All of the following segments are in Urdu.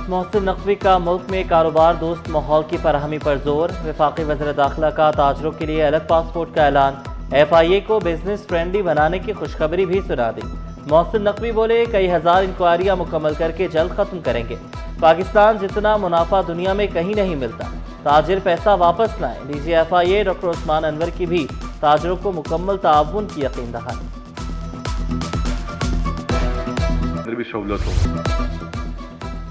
محسن نقوی کا ملک میں کاروبار دوست ماحول کی فراہمی پر زور، وفاقی وزیر داخلہ کا تاجروں کے لیے الگ پاسپورٹ کا اعلان، FIA کو بزنس فرینڈلی بنانے کی خوشخبری بھی سنا دی۔ محسن نقوی بولے کئی ہزار انکوائریاں مکمل کر کے جلد ختم کریں گے، پاکستان جتنا منافع دنیا میں کہیں نہیں ملتا، تاجر پیسہ واپس لائیں۔ DG FIA ڈاکٹر عثمان انور کی بھی تاجروں کو مکمل تعاون کی یقین دہانی۔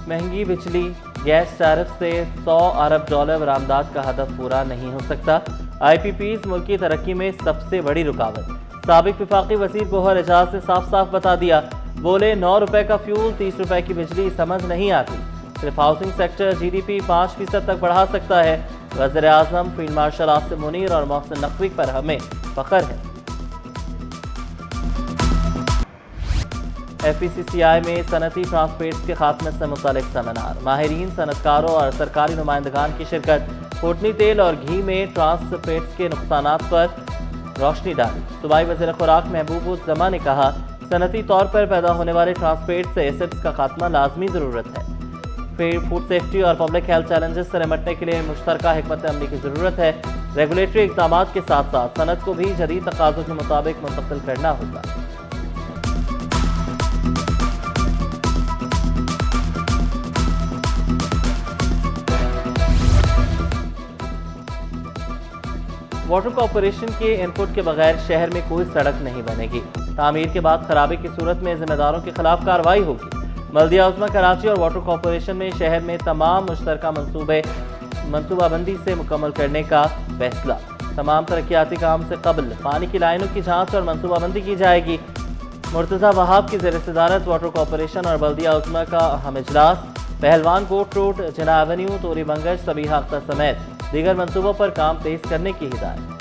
مہنگی بجلی گیس ٹیرف سے $100 ارب برآمدات کا ہدف پورا نہیں ہو سکتا، IPPs ملکی ترقی میں سب سے بڑی رکاوٹ۔ سابق وفاقی وزیر گوہر اعجاز نے صاف صاف بتا دیا، بولے $9 کا فیول، $30 کی بجلی سمجھ نہیں آتی، صرف ہاؤسنگ سیکٹر GDP 5% تک بڑھا سکتا ہے۔ وزیر اعظم فیلڈ مارشل آصم منیر اور محسن نقوی پر ہمیں فخر ہے۔ FECCI میں صنعتی ٹرانسپیٹس کے خاتمے سے متعلق سیمینار، ماہرین، صنعتکاروں اور سرکاری نمائندگان کی شرکت۔ کوٹنی تیل اور گھی میں ٹرانسپیٹس کے نقصانات پر روشنی ڈالی۔ صوبائی وزیر خوراک محبوب الزماں نے کہا، صنعتی طور پر پیدا ہونے والے ٹرانسپیٹ سے ایسڈز کا خاتمہ لازمی ضرورت ہے۔ فوڈ سیفٹی اور پبلک ہیلتھ چیلنجز سے نمٹنے کے لیے مشترکہ حکمت عملی کی ضرورت ہے۔ ریگولیٹری اقدامات کے ساتھ ساتھ صنعت کو بھی جدید تقاضوں کے مطابق منتقل کرنا ہوگا۔ واٹر کارپوریشن کے ان پٹ کے بغیر شہر میں کوئی سڑک نہیں بنے گی، تعمیر کے بعد خرابی کی صورت میں ذمہ داروں کے خلاف کارروائی ہوگی۔ بلدیہ عظمیٰ کراچی اور واٹر کارپوریشن میں شہر میں تمام مشترکہ منصوبہ بندی سے مکمل کرنے کا فیصلہ۔ تمام ترقیاتی کام سے قبل پانی کی لائنوں کی جانچ اور منصوبہ بندی کی جائے گی۔ مرتضی وہاب کی زیر صدارت واٹر کارپوریشن اور بلدیہ عظمیٰ کا اہم اجلاس، پہلوان کوٹ روڈ، جناح ایونیو، توری بنگش، صبیحہ اختر سمیت دیگر منصوبوں پر کام تیز کرنے کی ہدایت۔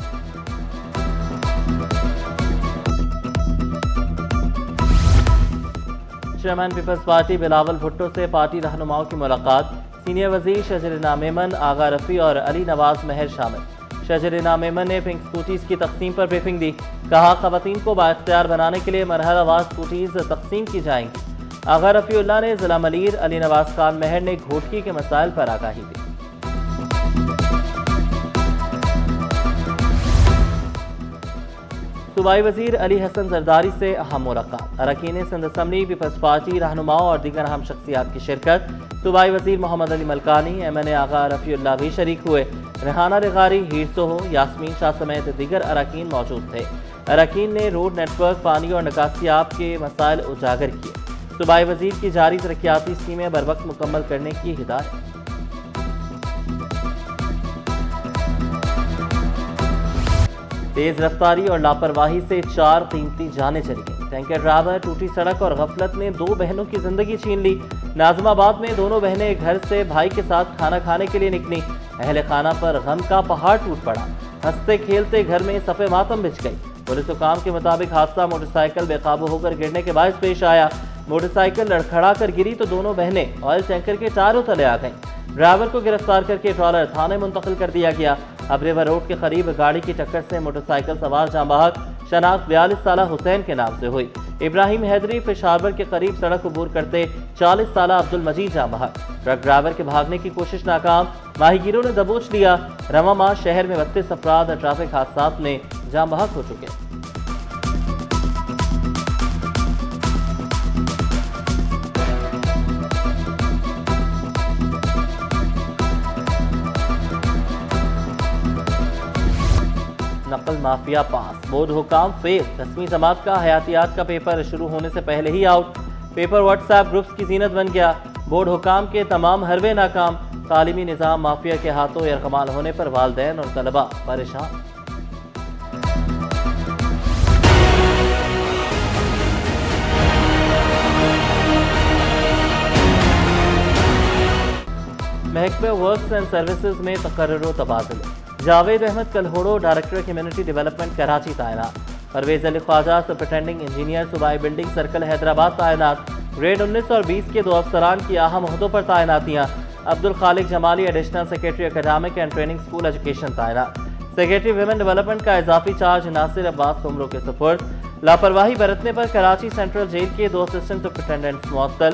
Chairman Peoples Party Bilawal Bhutto سے پارٹی رہنماؤں کی ملاقات، سینئر وزیر شجرینا میمن، آغا رفیع اور علی نواز مہر شامل۔ شجرینا میمن نے پنک اسکوٹیز کی تقسیم پر بریفنگ دی، کہا خواتین کو بااختیار بنانے کے لیے مرحلہ وار اسکوٹیز تقسیم کی جائیں گی۔ آغا رفیع اللہ نے ضلع ملیر، علی نواز خان مہر نے گھوٹکی کے مسائل پر آگاہی دی۔ صوبائی وزیر علی حسن زرداری سے اہم ملاقات، اراکین سندھ اسمبلی، پیپلز پارٹی رہنماؤں اور دیگر اہم شخصیات کی شرکت۔ صوبائی وزیر محمد علی ملکانی، MNA آغا رفیع اللہ بھی شریک ہوئے۔ ریحانہ رغاری، ہیر سوہو، یاسمین شاہ سمیت دیگر اراکین موجود تھے۔ اراکین نے روڈ نیٹ ورک، پانی اور نکاسی آب کے مسائل اجاگر کیے۔ صوبائی وزیر کی جاری ترقیاتی اسکیمیں بروقت مکمل کرنے کی ہدایت۔ تیز رفتاری اور لاپرواہی سے 4 قیمتی جانیں چلی گئیں۔ ٹینکر ڈرائیور، ٹوٹی سڑک اور غفلت نے 2 بہنوں کی زندگی چھین لی۔ ناظم آباد میں دونوں بہنیں گھر سے بھائی کے ساتھ کھانا کھانے کے لیے نکلیں، اہل خانہ پر غم کا پہاڑ ٹوٹ پڑا، ہنستے کھیلتے گھر میں صف ماتم بچھ گئی۔ پولیس حکام کے مطابق حادثہ موٹر سائیکل بے قابو ہو کر گرنے کے باعث پیش آیا۔ موٹر سائیکل لڑکھڑا کر گری تو دونوں بہنیں آئل ٹینکر کے ٹائروں تلے آ گئیں۔ ڈرائیور کو گرفتار کر کے ٹرالر تھانے منتقل کر دیا گیا۔ اب ریور روڈ کے قریب گاڑی کی ٹکر سے موٹر سائیکل سوار جاں بحق، شناخت 42 سالہ حسین کے نام سے ہوئی۔ ابراہیم حیدری فش ہاربر کے قریب سڑک عبور کرتے 40 سالہ عبد المجید جاں بحق۔ ٹرک ڈرائیور کے بھاگنے کی کوشش ناکام، ماہی گیروں نے دبوچ لیا۔ رواں ماہ شہر میں 32 افراد ٹریفک حادثات میں جاں بحق ہو چکے۔ نقل مافیا پاس، بورڈ حکام فیل، 10ویں جماعت کا حیاتیات کا پیپر شروع ہونے سے پہلے ہی out. Paper WhatsApp groups کی زینت بن گیا، بورڈ حکام کے تمام حربے ناکام۔ تعلیمی نظام مافیا کے ہاتھوں یرغمال ہونے پر والدین اور طلباء پریشان۔ محکمہ ورکس اینڈ سروسز میں تقرر و تبادلے، Javed Ahmed Kalhoro director community development Karachi تعینات، پرویز علی خواجہ سپرنٹینڈنگ انجینئر صوبائی بلڈنگ سرکل حیدرآباد تعینات، گریڈ 19 اور 20 کے 2 افسران کی اہم عہدوں پر تعیناتیاں، Abdul Khaliq Jamali additional secretary academic and training school education تعینات، سیکریٹری ویمن ڈیولپمنٹ کا اضافی چارج ناصر عباس سمرو کے سپرد، لاپرواہی برتنے پر کراچی سینٹرل جیل کے 2 اسسٹنٹ سپرنٹینڈنٹس معطل،